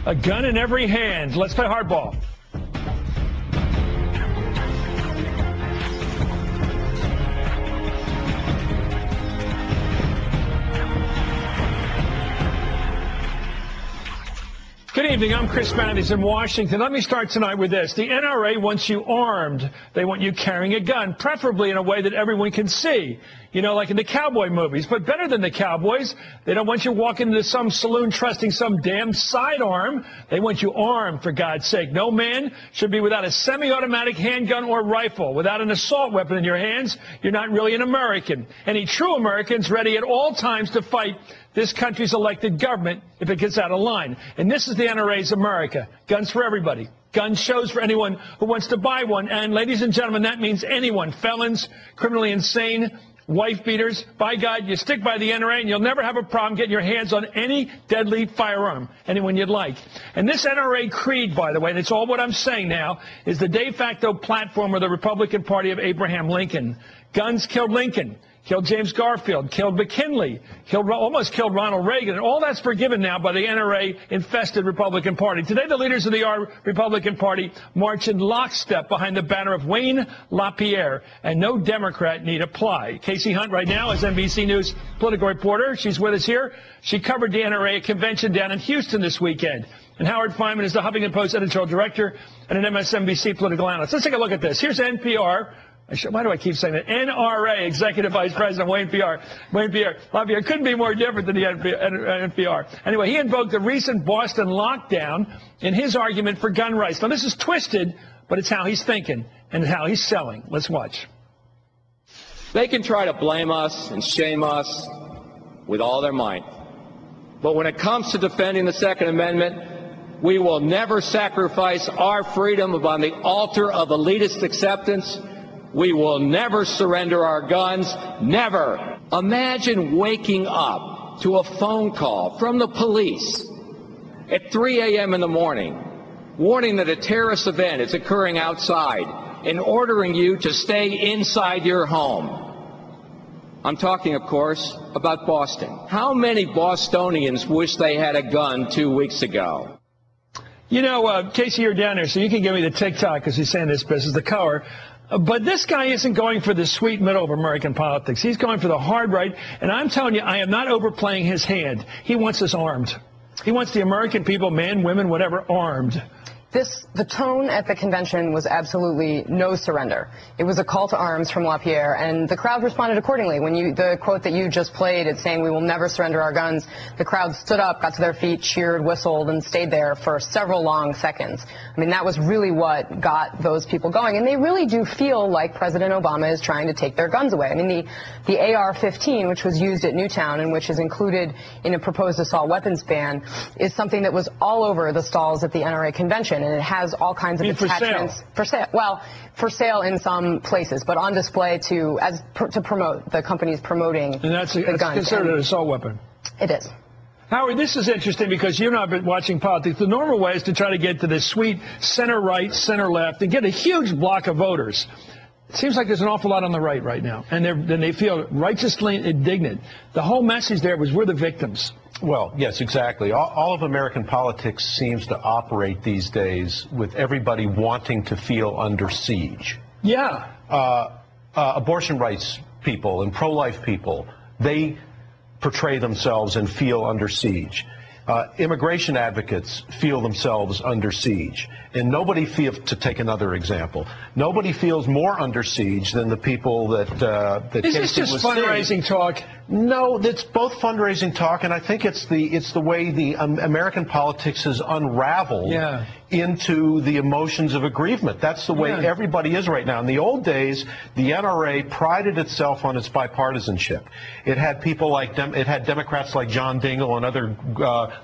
A gun in every hand. Let's play hardball. Good evening. I'm Chris Matthews in Washington. Let me start tonight with this. The NRA wants you armed. They want you carrying a gun, preferably in a way that everyone can see. You know, like in the cowboy movies. But better than the cowboys, they don't want you walking into some saloon trusting some damn sidearm. They want you armed, for God's sake. No man should be without a semi-automatic handgun or rifle. Without an assault weapon in your hands, you're not really an American. Any true American's ready at all times to fight this country's elected government if it gets out of line. And this is the NRA's America. Guns for everybody. Gun shows for anyone who wants to buy one. And, ladies and gentlemen, that means anyone. Felons, criminally insane, wife beaters. By God, you stick by the NRA and you'll never have a problem getting your hands on any deadly firearm, anyone you'd like. And this NRA creed, by the way, and it's all what I'm saying now, is the de facto platform of the Republican Party of Abraham Lincoln. Guns killed Lincoln. Killed James Garfield, killed McKinley, almost killed Ronald Reagan, and all that's forgiven now by the NRA-infested Republican Party. Today, the leaders of the Republican Party march in lockstep behind the banner of Wayne LaPierre, and no Democrat need apply. Casey Hunt right now is NBC News political reporter. She's with us here. She covered the NRA convention down in Houston this weekend. And Howard Fineman is the Huffington Post editorial director and an MSNBC political analyst. Let's take a look at this. Here's NPR. Why do I keep saying that? NRA Executive Vice President Wayne LaPierre couldn't be more different than the NPR. Anyway, he invoked the recent Boston lockdown in his argument for gun rights. Now, this is twisted, but it's how he's thinking and how he's selling. Let's watch. They can try to blame us and shame us with all their might. But when it comes to defending the Second Amendment, we will never sacrifice our freedom upon the altar of elitist acceptance. We will never surrender our guns, never. Imagine waking up to a phone call from the police at 3 a.m. in the morning, warning that a terrorist event is occurring outside and ordering you to stay inside your home. I'm talking, of course, about Boston. How many Bostonians wish they had a gun 2 weeks ago? You know, Casey, you're down there, so you can give me the TikTok because he's saying this business, the color. But this guy isn't going for the sweet middle of American politics. He's going for the hard right. And I'm telling you, I am not overplaying his hand. He wants us armed. He wants the American people, men, women, whatever, armed. The tone at the convention was absolutely no surrender. It was a call to arms from LaPierre, and the crowd responded accordingly. When the quote that you just played, it's saying we will never surrender our guns, the crowd stood up, got to their feet, cheered, whistled, and stayed there for several long seconds. I mean, that was really what got those people going, and they really do feel like President Obama is trying to take their guns away. I mean, the AR-15, which was used at Newtown and which is included in a proposed assault weapons ban, is something that was all over the stalls at the NRA convention. And it has all kinds of attachments for sale. Well, for sale in some places, but on display to promote the companies promoting the guns. And that's considered an assault weapon. It is. Howard, this is interesting because you and I have been watching politics. The normal way is to try to get to this sweet center-right, center-left, and get a huge block of voters. It seems like there's an awful lot on the right now, and they feel righteously indignant. The whole message there was we're the victims. Well, yes, exactly. All of American politics seems to operate these days with everybody wanting to feel under siege. Yeah. Abortion rights people and pro-life people, they portray themselves and feel under siege. Immigration advocates feel themselves under siege. And nobody feels, to take another example, nobody feels more under siege than the people that Is this just fundraising talk? No, it's both fundraising talk, and I think it's the way the American politics has unraveled into the emotions of aggrievement. That's the way everybody is right now. In the old days, the NRA prided itself on its bipartisanship. It had people like it had Democrats like John Dingell and other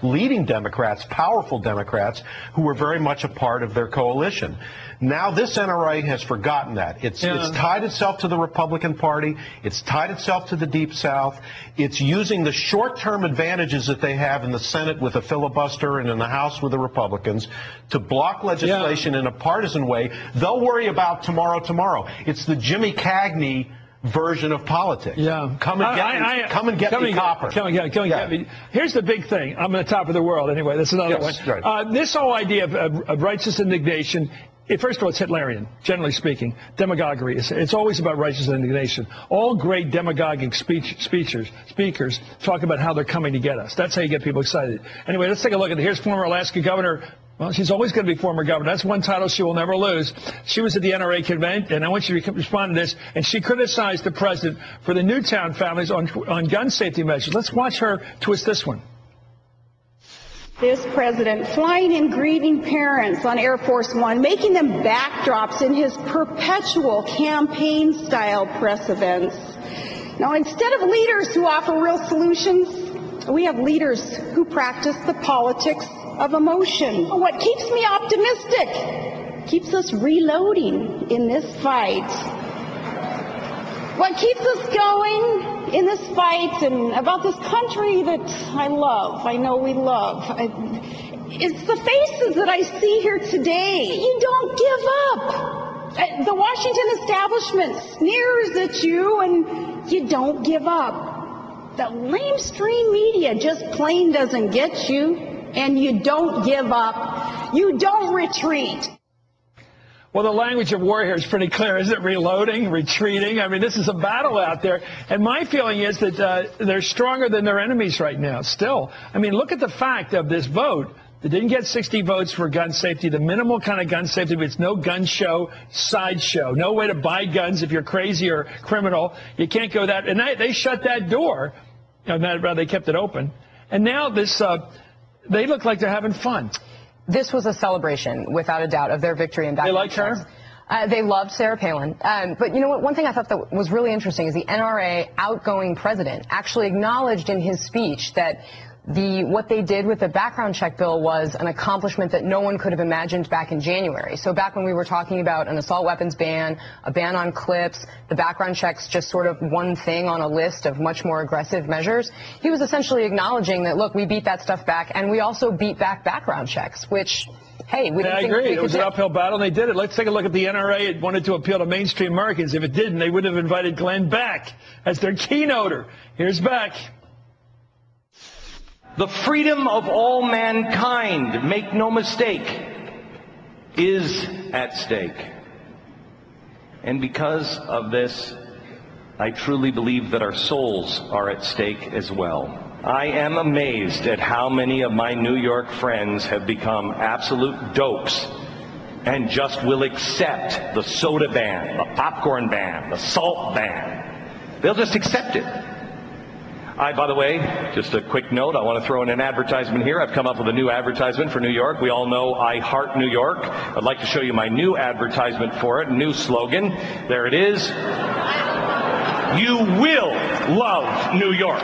leading Democrats, powerful Democrats, who were very much a part of their coalition. Now this NRA has forgotten that. It's tied itself to the Republican Party. It's tied itself to the Deep South. It's using the short-term advantages that they have in the Senate with a filibuster and in the House with the Republicans to block legislation in a partisan way. They'll worry about tomorrow. It's the Jimmy Cagney version of politics. Yeah. Come and get me, copper. Come and get me. Here's the big thing. I'm on the top of the world anyway. That's another one. Right. This whole idea of righteous indignation, first of all, it's Hitlerian, generally speaking. Demagoguery. It's always about righteous indignation. All great demagogic speakers talk about how they're coming to get us. That's how you get people excited. Anyway, let's take a look at it. Here's former Alaska Governor. Well, she's always going to be former governor. That's one title she will never lose. She was at the NRA convention, and I want you to respond to this. And she criticized the president for the Newtown families on gun safety measures. Let's watch her twist this one. This president flying and greeting parents on Air Force One, making them backdrops in his perpetual campaign-style press events. Now, instead of leaders who offer real solutions, we have leaders who practice the politics of emotion. What keeps me optimistic, keeps us reloading in this fight. What keeps us going in this fight and about this country that I love, I know we love, it's the faces that I see here today. You don't give up. The Washington establishment sneers at you and you don't give up. The lamestream media just plain doesn't get you, and you don't give up. You don't retreat. Well, the language of war here is pretty clear, isn't it? Reloading, retreating. I mean, this is a battle out there. And my feeling is that they're stronger than their enemies right now, still. I mean, look at the fact of this vote. They didn't get 60 votes for gun safety, the minimal kind of gun safety, but it's no gun show, sideshow. No way to buy guns if you're crazy or criminal. You can't go that. And they shut that door. They kept it open. And now this, they look like they're having fun. This was a celebration, without a doubt, of their victory in background checks. They like her? They loved Sarah Palin. But you know what? One thing I thought that was really interesting is the NRA outgoing president actually acknowledged in his speech that what they did with the background check bill was an accomplishment that no one could have imagined back in January. So back when we were talking about an assault weapons ban, a ban on clips, the background checks just sort of one thing on a list of much more aggressive measures, he was essentially acknowledging that, look, we beat that stuff back, and we also beat back background checks, which, hey, we didn't think we could do. I agree. It was an uphill battle, and they did it. Let's take a look at the NRA. It wanted to appeal to mainstream Americans. If it didn't, they would have invited Glenn Beck as their keynoter. Here's Beck. The freedom of all mankind, make no mistake, is at stake. And because of this, I truly believe that our souls are at stake as well. I am amazed at how many of my New York friends have become absolute dopes and just will accept the soda ban, the popcorn ban, the salt ban. They'll just accept it. By the way, just a quick note, I want to throw in an advertisement here. I've come up with a new advertisement for New York. We all know I heart New York. I'd like to show you my new advertisement for it, new slogan. There it is. You will love New York.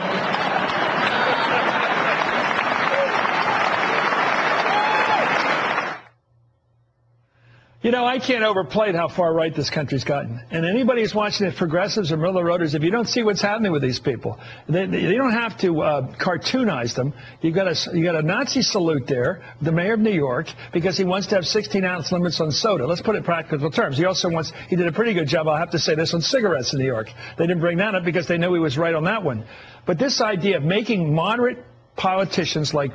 You know, I can't overplay how far right this country's gotten. And anybody who's watching it, progressives or middle roaders, if you don't see what's happening with these people, they don't have to cartoonize them. You got a Nazi salute there, the mayor of New York, because he wants to have 16-ounce limits on soda. Let's put it in practical terms. He did a pretty good job, I'll have to say this, on cigarettes in New York. They didn't bring that up because they knew he was right on that one. But this idea of making moderate politicians like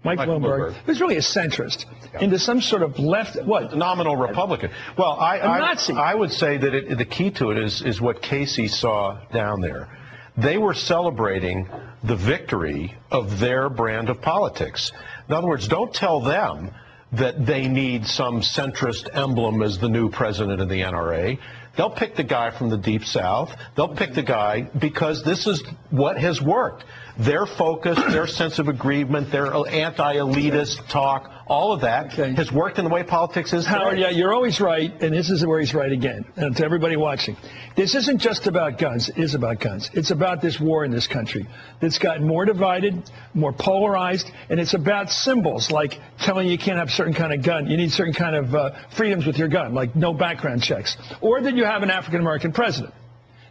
Mike Bloomberg, who's really a centrist, into some sort of left, nominal Republican. Well, Nazi. I would say that the key to it is what Casey saw down there. They were celebrating the victory of their brand of politics. In other words, don't tell them that they need some centrist emblem as the new president of the NRA. They'll pick the guy from the Deep South. They'll pick the guy because this is what has worked. Their focus, their sense of agreement, their anti-elitist talk, all of that has worked in the way politics is today. Howard, yeah, you're always right, and this is where he's right again. And to everybody watching, this isn't just about guns. It is about guns. It's about this war in this country that's gotten more divided, more polarized, and it's about symbols like telling you can't have certain kind of gun. You need certain kind of freedoms with your gun, like no background checks, or that you have an African-American president.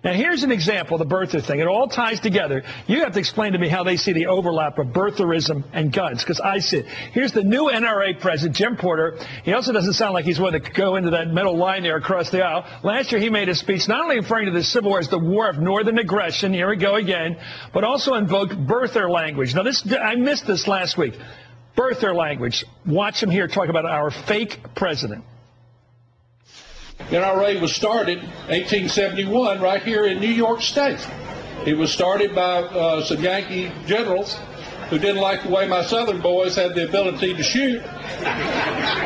Now, here's an example of the birther thing. It all ties together. You have to explain to me how they see the overlap of birtherism and guns, because I see it. Here's the new NRA president, Jim Porter. He also doesn't sound like he's willing to go into that middle line there across the aisle. Last year, he made a speech not only referring to the Civil War as the war of northern aggression, here we go again, but also invoked birther language. Now, I missed this last week. Birther language. Watch him here talk about our fake president. The NRA was started 1871 right here in New York State. It was started by some Yankee generals who didn't like the way my Southern boys had the ability to shoot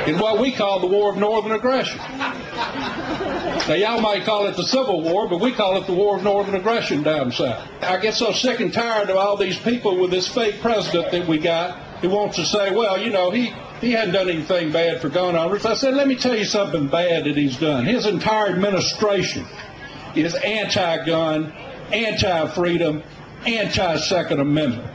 in what we call the War of Northern Aggression. Now, y'all might call it the Civil War, but we call it the War of Northern Aggression down south. I get so sick and tired of all these people with this fake president that we got who wants to say, well, you know, he hadn't done anything bad for gun owners. I said, let me tell you something bad that he's done. His entire administration is anti-gun, anti-freedom, anti-Second Amendment.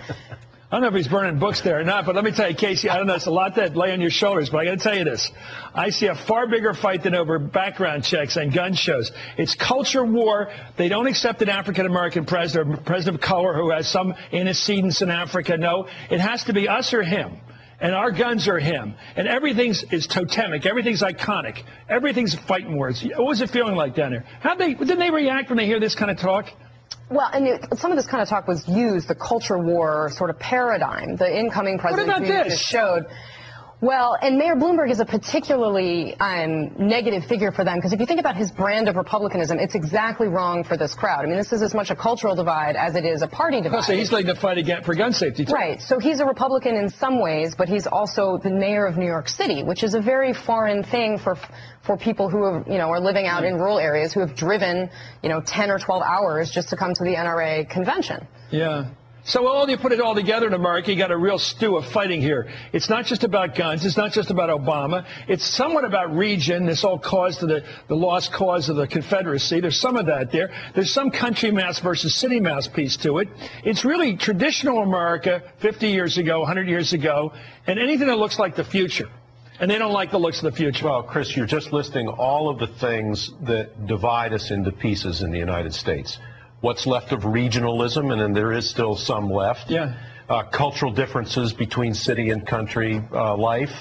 I don't know if he's burning books there or not, but let me tell you, Casey, I don't know, it's a lot that lay on your shoulders, but I got to tell you this. I see a far bigger fight than over background checks and gun shows. It's culture war. They don't accept an African-American president, a president of color who has some antecedents in Africa. No, it has to be us or him. And our guns are him. And everything is totemic. Everything's iconic. Everything's fighting words. What was it feeling like down there? Didn't they react when they hear this kind of talk? Well, and some of this kind of talk was used, the culture war sort of paradigm. The incoming president what about this? Just showed. Well, and Mayor Bloomberg is a particularly negative figure for them, because if you think about his brand of republicanism, it's exactly wrong for this crowd. I mean, this is as much a cultural divide as it is a party divide. Oh, so he's leading the fight again for gun safety, too. Right. So he's a Republican in some ways, but he's also the mayor of New York City, which is a very foreign thing for people who have, are living out in rural areas, who have driven, 10 or 12 hours just to come to the NRA convention. Yeah. So you put it all together in America, you got a real stew of fighting here. It's not just about guns. It's not just about Obama. It's somewhat about region, this whole cause to the lost cause of the Confederacy. There's some of that there. There's some country mouse versus city mouse piece to it. It's really traditional America 50 years ago, 100 years ago, and anything that looks like the future. And they don't like the looks of the future. Well, Chris, you're just listing all of the things that divide us into pieces in the United States. What's left of regionalism, and then there is still some left. Yeah. Cultural differences between city and country life.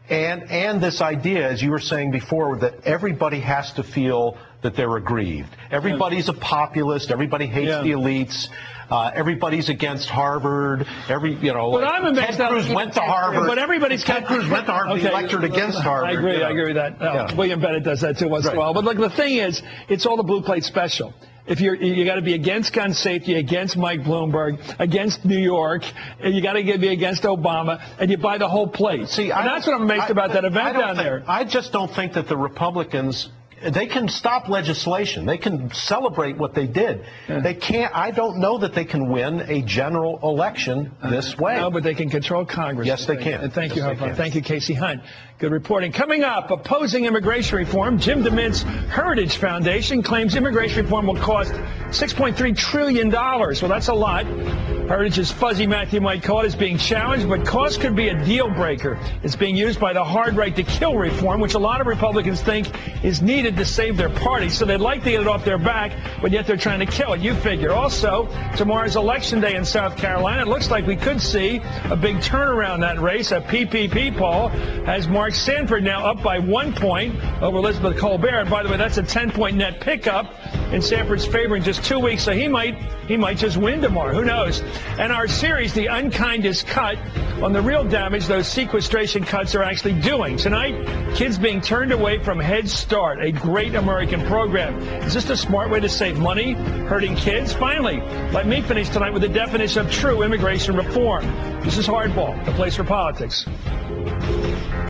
And this idea, as you were saying before, that everybody has to feel that they're aggrieved. Everybody's a populist. Everybody hates the elites. Everybody's against Harvard. But I'm amazed Ted Cruz went to Harvard. But everybody's Ted Cruz went to Harvard. He lectured against Harvard. I agree with that. William Bennett does that too once in a while. But look, the thing is, it's all the blue plate special. If you got to be against gun safety, against Mike Bloomberg, against New York, and you got to be against Obama, and you buy the whole plate. See, and that's what I'm amazed about that event down there. I just don't think that the Republicans, they can stop legislation. They can celebrate what they did. Yeah. They can't. I don't know that they can win a general election this way. No, but they can control Congress. Yes, they can. And thank you, Huff. Thank you, Casey Hunt. Good reporting. Coming up, opposing immigration reform, Jim DeMint's Heritage Foundation claims immigration reform will cost $6.3 trillion. Well, that's a lot. Heritage's fuzzy Matthew might call it is being challenged, but cost could be a deal breaker. It's being used by the hard right to kill reform, which a lot of Republicans think is needed to save their party. So they'd like to get it off their back, but yet they're trying to kill it. You figure. Also, tomorrow's election day in South Carolina. It looks like we could see a big turnaround in that race. A PPP poll has Mark Sanford now up by 1 point over Elizabeth Colbert. And by the way, that's a 10-point net pickup in Sanford's favor in just 2 weeks. So he might just win tomorrow. Who knows? And our series, The Unkindest Cut, on the real damage those sequestration cuts are actually doing. Tonight, kids being turned away from Head Start, a great American program. Is this the smart way to save money, hurting kids? Finally, let me finish tonight with the definition of true immigration reform. This is Hardball, the place for politics.